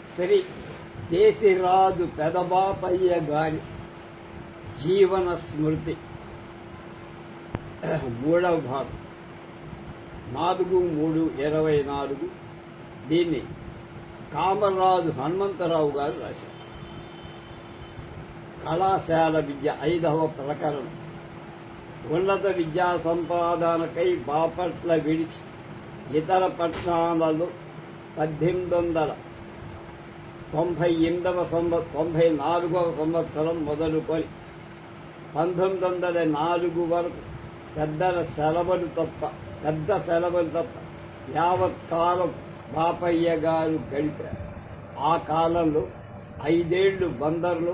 శ్రీ దేశిరాజు పెదబాపయ్య గారి జీవన స్మృతి 3వ భాగం 4/3/24. దీన్ని కామరాజు హనుమంతరావు గారు రాశారు. కళాశాల విద్య 5వ ప్రకరణం. ఉన్నత విద్యా సంపాదనకై బాపట్ల విడిచి ఇతర పట్టణాలలో 1894వ సంవత్సరం మొదలుకొని 1904 వరకు పెద్ద సెలవులు తప్ప యావత్ కాలం బాపయ్య గారు గడిపారు. ఆ కాలంలో 5 ఏళ్లు బందర్లో,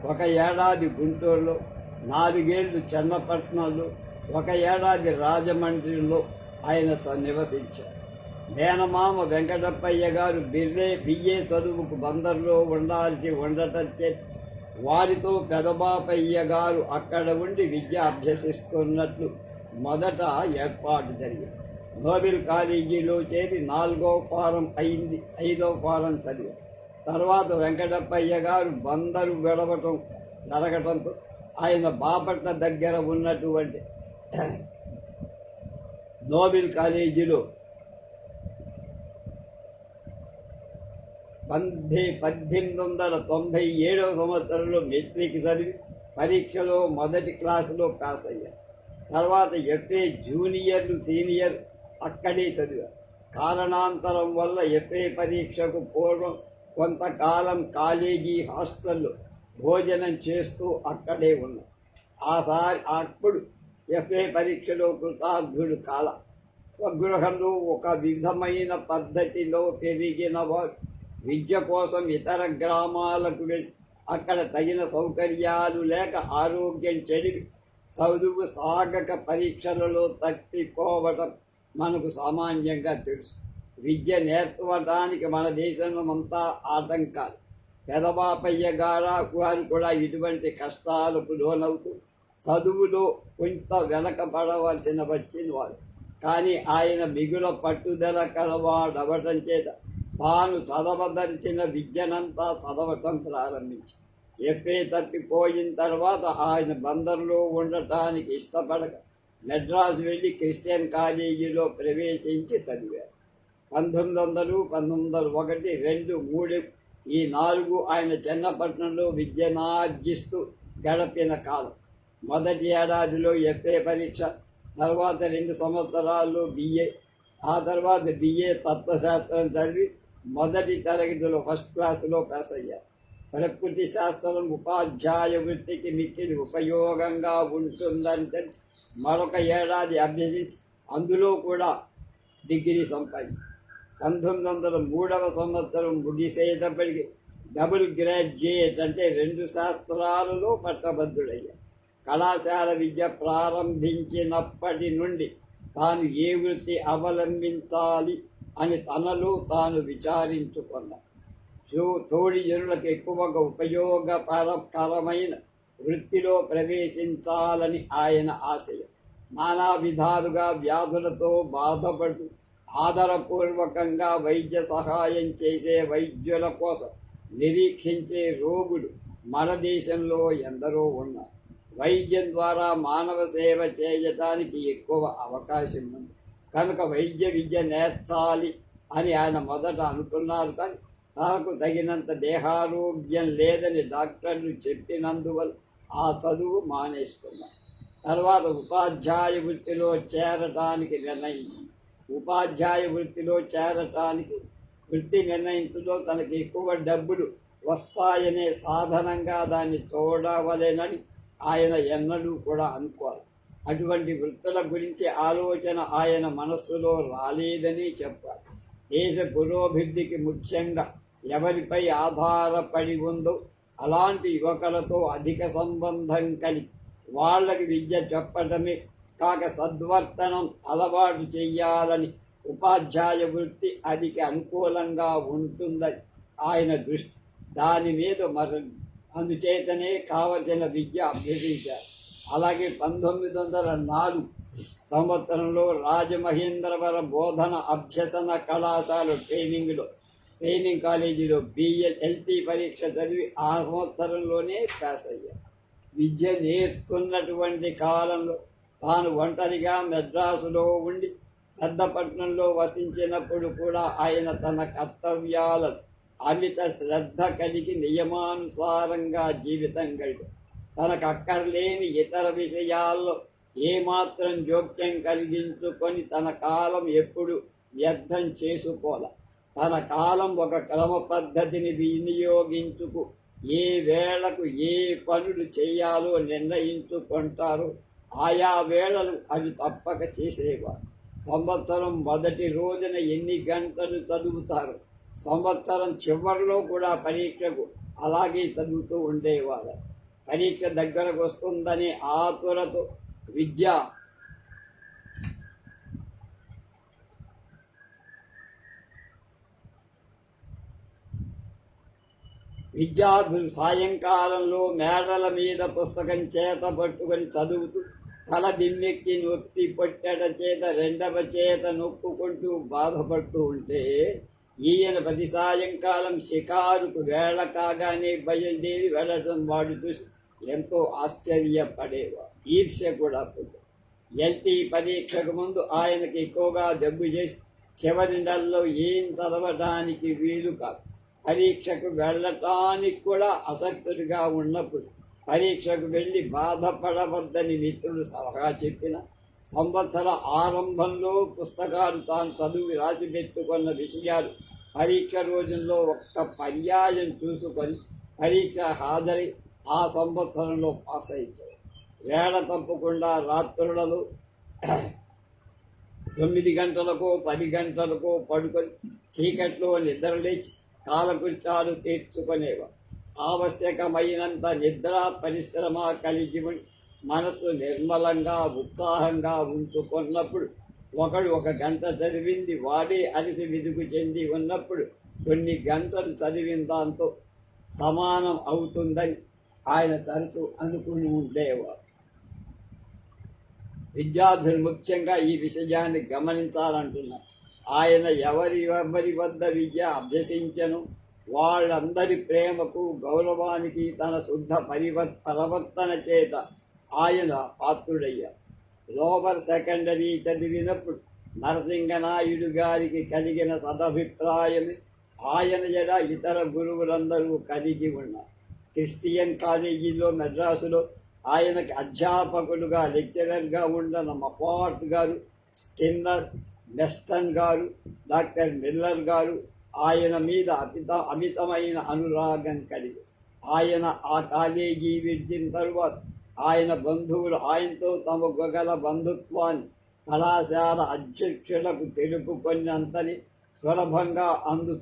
1 ఏడాది గుంటూరులో, 4 ఏళ్లు చెన్నపట్నంలో, 1 ఏడాది రాజమండ్రిలో ఆయన నివసించారు. మేనమామ వెంకటప్పయ్య గారు బిఏ చదువుకు బందర్లో ఉండాల్సి ఉండటం చేత వారితో పెదబాపయ్య గారు అక్కడ ఉండి విద్య అభ్యసిస్తున్నట్లు మొదట ఏర్పాటు జరిగింది. నోబెల్ కాలేజీలో చేరి 4వ ఫారం అయింది, 5వ ఫారం చదివారు. తర్వాత వెంకటప్పయ్య గారు బందరు జరగటంతో ఆయన బాపట్ల దగ్గర ఉన్నటువంటి నోబెల్ కాలేజీలో 1897వ సంవత్సరంలో మెట్రిక్ చదివి పరీక్షలో మొదటి క్లాసులో పాస్ అయ్యారు. తర్వాత FA జూనియర్లు సీనియర్ అక్కడే చదివారు. కారణాంతరం వల్ల FA పరీక్షకు పూర్వం కొంతకాలం కాలేజీ హాస్టల్లో భోజనం చేస్తూ అక్కడే ఉన్నారు. అప్పుడు FA పరీక్షలో కృతార్థుడు కాల. స్వగృహంలో ఒక విధమైన పద్ధతిలో పెరిగిన వారు విద్య కోసం ఇతర గ్రామాలకు వెళ్ళి అక్కడ తగిన సౌకర్యాలు లేక ఆరోగ్యం చెడి చదువు సాగక పరీక్షలలో తప్పిపోవటం మనకు సామాన్యంగా తెలుసు. విద్య నేర్పడానికి మన దేశమంతా ఆటంకాలు. పెదబాపయ్య గారు కూడా ఇటువంటి కష్టాలకు లోనవుతూ చదువులో కొంత వెనకబడవలసిన వచ్చిన వారు. కానీ ఆయన మిగుల పట్టుదల కలవాడవటం చేత తాను చదవదలిచిన విద్యనంతా చదవటం ప్రారంభించి FA తప్పిపోయిన తర్వాత ఆయన బందర్లో ఉండటానికి ఇష్టపడక మెడ్రాస్ వెళ్ళి క్రిస్టియన్ కాలేజీలో ప్రవేశించి చదివారు. 1900, 1901, 2, 3 ఈ 4 ఆయన చెన్నపట్నంలో విద్యనార్జిస్తూ గడిపిన కాలం. మొదటి ఏడాదిలో FA పరీక్ష, తర్వాత 2 సంవత్సరాల్లో BA, ఆ తర్వాత BA తత్వశాస్త్రం చదివి మొదటి తరగతిలో ఫస్ట్ క్లాసులో పాస్ అయ్యారు. ప్రకృతి శాస్త్రం ఉపాధ్యాయ వృత్తికి మిక్కిలి ఉపయోగంగా ఉంటుందని తెలిసి మరొక ఏడాది అభ్యసించి అందులో కూడా డిగ్రీ సంపాదించారు. 1903వ సంవత్సరం ముగిసేటప్పటికి డబుల్ గ్రాడ్యుయేట్ అంటే 2 శాస్త్రాలలో పట్టభద్రుడయ్యారు. కళాశాల విద్య ప్రారంభించినప్పటి నుండి తాను ఏ వృత్తి అవలంబించాలి అని తనలో తాను విచారించుకున్నాడు. తోడి జనులకు ఎక్కువగా ఉపయోగకరమైన వృత్తిలో ప్రవేశించాలని ఆయన ఆశయం. నానా విధాలుగా వ్యాధులతో బాధపడుతూ ఆదరపూర్వకంగా వైద్య సహాయం చేసే వైద్యుల కోసం నిరీక్షించే రోగులు మన దేశంలో ఎందరో ఉన్నారు. వైద్యం ద్వారా మానవ సేవ చేయటానికి ఎక్కువ అవకాశం ఉంది కనుక వైద్య విద్య నేర్చాలి అని ఆయన మొదట అనుకున్నారు. కానీ తనకు తగినంత దేహారోగ్యం లేదని డాక్టర్లు చెప్పినందువల్ల ఆ చదువు మానేసుకున్నారు. తర్వాత ఉపాధ్యాయ వృత్తిలో చేరటానికి నిర్ణయించింది. ఉపాధ్యాయ వృత్తిలో చేరటానికి వృత్తి నిర్ణయించులో తనకి ఎక్కువ డబ్బులు వస్తాయనే సాధనంగా దాన్ని చూడవలేనని ఆయన ఎన్నడూ కూడా అనుకోవాలి. అటువంటి వృత్తుల గురించి ఆలోచన ఆయన మనస్సులో రాలేదని చెప్పాలి. దేశ పురోభివృద్ధికి ముఖ్యంగా ఎవరిపై ఆధారపడి ఉందో అలాంటి యువకులతో అధిక సంబంధం కలిగి వాళ్ళకి విద్య చెప్పటమే కాక సద్వర్తనం అలవాటు చెయ్యాలని ఉపాధ్యాయ వృత్తి అదికి అనుకూలంగా ఉంటుందని ఆయన దృష్టి. దాని మీద అందుచేతనే కావలసిన విద్య అభ్యసించారు. అలాగే 1904 సంవత్సరంలో రాజమహేంద్రవరం బోధన అభ్యసన కళాశాల ట్రైనింగ్లో ట్రైనింగ్ కాలేజీలో ఎల్టీ పరీక్ష చదివి ఆ సంవత్సరంలోనే పాస్ అయ్యారు. విద్య నేర్చుకున్నటువంటి కాలంలో తాను ఒంటరిగా మెడ్రాసులో ఉండి పెద్దపట్నంలో వసించినప్పుడు కూడా ఆయన తన కర్తవ్యాలను అమిత శ్రద్ధ కలిగి నియమానుసారంగా జీవితం గడిపారు. తనకు అక్కర్లేని ఇతర విషయాల్లో ఏమాత్రం జోక్యం కలిగించుకొని తన కాలం ఎప్పుడు వ్యర్థం చేసుకోవాలి. తన కాలం ఒక క్రమ పద్ధతిని వినియోగించుకు ఏ వేళకు ఏ పనులు చేయాలో నిర్ణయించుకుంటారో ఆయా వేళలు అవి తప్పక చేసేవారు. సంవత్సరం మొదటి రోజున ఎన్ని గంటలు చదువుతారు, సంవత్సరం చివరిలో కూడా పరీక్షకు అలాగే చదువుతూ ఉండేవారు. పరీక్ష దగ్గరకు వస్తుందని ఆతురతో విద్యార్థులు సాయంకాలంలో మేడల మీద పుస్తకం చేత పట్టుకొని చదువుతూ తల దిమ్మెక్కి నొప్పి పొట్టెడ చేత రెండవ చేత నొప్పుకుంటూ బాధపడుతూ ఉంటే ఈయన ప్రతి సాయంకాలం షికారుకు వేళ కాగానే బయలుదేరి వెళ్ళడం వాడు చూసి ఎంతో ఆశ్చర్యపడేవాడు. ఈర్ష్య కూడా పుట్టింది. ఎల్టీ పరీక్షకు ముందు ఆయనకి ఎక్కువగా జబ్బు చేసి చివరి నెలలో ఏం చదవడానికి వీలు కాదు. పరీక్షకు వెళ్ళటానికి కూడా ఆసక్తుడిగా ఉన్నప్పుడు పరీక్షకు వెళ్ళి బాధపడవద్దని మిత్రుడు సలహా చెప్పిన సంవత్సర ఆరంభంలో పుస్తకాలు తాను చదువు రాసి పెట్టుకున్న విషయాలు పరీక్ష రోజుల్లో ఒక్క పర్యాయం చూసుకొని పరీక్ష హాజరై ఆ సంవత్సరంలో పాస్ అయిపోయాడు. వేళ తప్పకుండా రాత్రులలో 9 గంటలకో 10 గంటలకో పడుకొని చీకట్లో నిద్రలేచి కాలకృత్యాలు తీర్చుకునేవారు. ఆవశ్యకమైనంత నిద్ర పరిశ్రమ కలిగి మనసు నిర్మలంగా ఉత్సాహంగా ఉంచుకున్నప్పుడు ఒకడు 1 గంట చదివింది వాడే అలసి విదుగు చెంది ఉన్నప్పుడు కొన్ని గంటలు చదివిన దాంతో సమానం అవుతుందని ఆయన తరచూ అనుకుని ఉండేవారు. విద్యార్థులు ముఖ్యంగా ఈ విషయాన్ని గమనించాలంటున్నారు. ఆయన ఎవరి వద్ద విద్య అభ్యసించను వాళ్ళందరి ప్రేమకు గౌరవానికి తన శుద్ధ ప్రవర్తన చేత ఆయన పాత్రుడయ్యారు. లోవర్ సెకండరీ చదివినప్పుడు నరసింగనాయుడు గారికి కలిగిన సదభిప్రాయమే ఆయన ఎడ ఇతర గురువులందరూ కలిగి ఉన్నారు. క్రిస్టియన్ కాలేజీలో మెడ్రాసులో ఆయనకి అధ్యాపకులుగా లెక్చరర్గా ఉన్న మపాట్ గారు, స్కిన్నర్, మెస్టన్ గారు, డాక్టర్ మిల్లర్ గారు ఆయన మీద అమితమైన అనురాగం కలిగి ఆయన ఆ కాలేజీ విడిచిన తరువాత ఆయన బంధువులు ఆయనతో తమకు గల బంధుత్వాన్ని కళాశాల అధ్యక్షులకు తెలుపుకొన్నంతని సులభంగా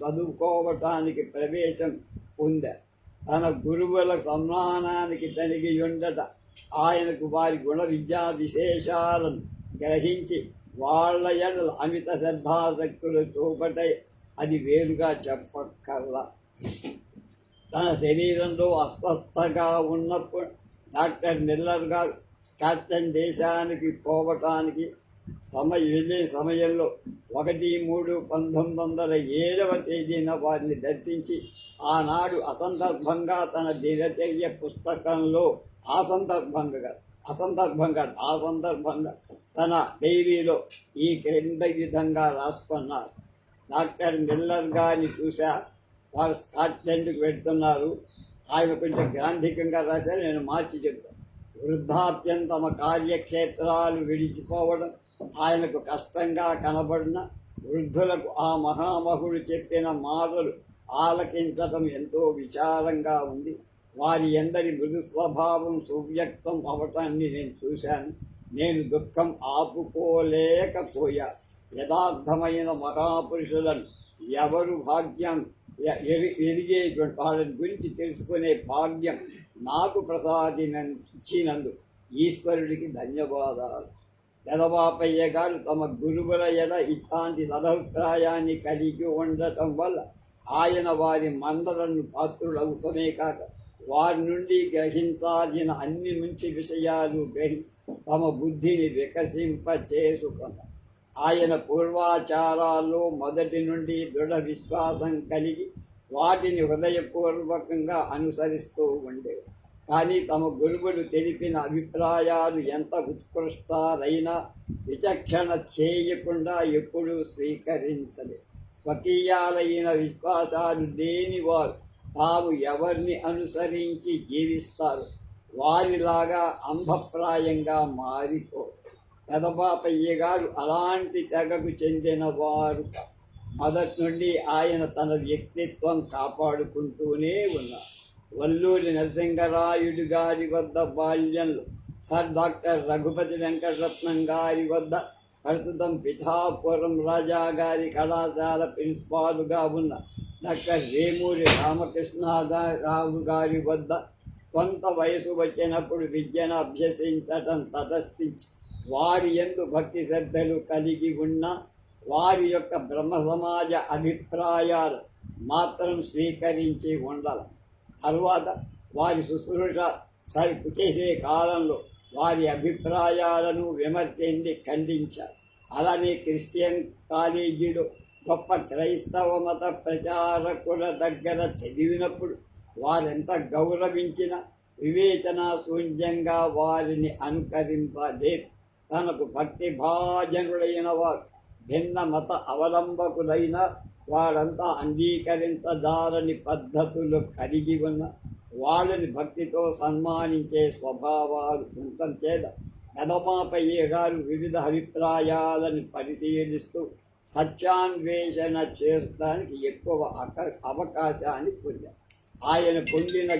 చదువుకోవటానికి ప్రవేశం పొందారు. తన గురువుల సన్మానానికి తనిగి ఉండట ఆయనకు వారి గుణ విద్యా విశేషాలను గ్రహించి వాళ్ళ ఎడల అమిత శ్రద్ధాశక్తులు చూపటై అది వేరుగా చెప్పక్కర్లా. తన శరీరంలో అస్వస్థగా ఉన్నప్పుడు డాక్టర్ మిల్లర్ గారు స్కాట్లాండ్ దేశానికి పోవటానికి వెళ్ళే సమయంలో 1/3/1907 వారిని దర్శించి ఆనాడు అసందర్భంగా తన దినచర్య పుస్తకంలో ఆ సందర్భంగా తన డైరీలో ఈ క్రింద విధంగా రాసుకున్నారు. డాక్టర్ మిల్లర్ గారిని చూసా, వారు స్కాట్లాండ్కి వెళ్తున్నారు. ఆయన కొంచెం గ్రాంధికంగా రాశారు, నేను మార్చి చెప్తాను. వృద్ధాప్యం తమ కార్యక్షేత్రాలు విడిచిపోవడం ఆయనకు కష్టంగా కనబడిన వృద్ధులకు ఆ మహామహుడు చెప్పిన మాటలు ఆలకించటం ఎంతో విచారంగా ఉంది. వారి ఎందరి మృదు స్వభావం సువ్యక్తం అవటాన్ని నేను చూశాను. నేను దుఃఖం ఆపుకోలేకపోయా. యథార్థమైన మహాపురుషులను ఎవరు భాగ్యం ఎరిగేటువంటి వాళ్ళని గురించి తెలుసుకునే భాగ్యం నాకు ప్రసాదించినందు ఈశ్వరుడికి ధన్యవాదాలు. ఎడబాపయ్య గారు తమ గురువుల ఎడ ఇట్లాంటి సదభిప్రాయాన్ని కలిగి ఉండటం వల్ల ఆయన వారి మందలను పాత్రులవుతూనే కాక వారి నుండి గ్రహించాల్సిన అన్ని మంచి విషయాలు గ్రహించి తమ బుద్ధిని వికసింపచేసుకున్నారు. ఆయన పూర్వాచారాల్లో మొదటి నుండి దృఢ విశ్వాసం కలిగి వాటిని హృదయపూర్వకంగా అనుసరిస్తూ ఉండేవారు. కానీ తమ గురువులు తెలిపిన అభిప్రాయాలు ఎంత ఉత్కృష్టారైనా విచక్షణ చేయకుండా ఎప్పుడూ స్వీకరించలేదు. స్వకీయాలైన విశ్వాసాలు లేని వారు తాము ఎవరిని అనుసరించి జీవిస్తారు వారిలాగా అంధప్రాయంగా మారిపోరు. పెదపాపయ్య గారు అలాంటి తెగకు చెందిన వారు. మొదటి నుండి ఆయన తన వ్యక్తిత్వం కాపాడుకుంటూనే ఉన్నారు. వల్లూరి నరసింగరాయుడు గారి వద్ద బాల్యంలో, సర్ డాక్టర్ రఘుపతి వెంకటరత్నం గారి వద్ద, ప్రస్తుతం పిఠాపురం రాజా గారి కళాశాల ప్రిన్సిపాలుగా ఉన్న డాక్టర్ వేమూరి రామకృష్ణరావు గారి వద్ద కొంత వయసు వచ్చినప్పుడు విద్యను అభ్యసించటం తటస్థించి వారి యందు భక్తి శ్రద్ధలు కలిగి ఉన్న వారి యొక్క బ్రహ్మ సమాజ అభిప్రాయాలు మాత్రం స్వీకరించి ఉండాలి. తరువాత వారి శుశ్రూష చేసే కాలంలో వారి అభిప్రాయాలను విమర్శించి ఖండించారు. అలానే క్రిస్టియన్ కాలేజీలో గొప్ప క్రైస్తవ మత ప్రచారకుల దగ్గర చదివినప్పుడు వారెంత గౌరవించిన వివేచన శూన్యంగా వారిని అనుకరింపలేదు. తనకు భక్తి భాజనులైన వారు భిన్న మత అవలంబకులైన వారంతా అంగీకరించదారని పద్ధతులు కలిగి ఉన్న వాళ్ళని భక్తితో సన్మానించే స్వభావాలు ఉండటం చేత పెదమాపయ్య గారు వివిధ అభిప్రాయాలను పరిశీలిస్తూ సత్యాన్వేషణ చేయడానికి ఎక్కువ అవకాశాన్ని పొందారు. ఆయన పొందిన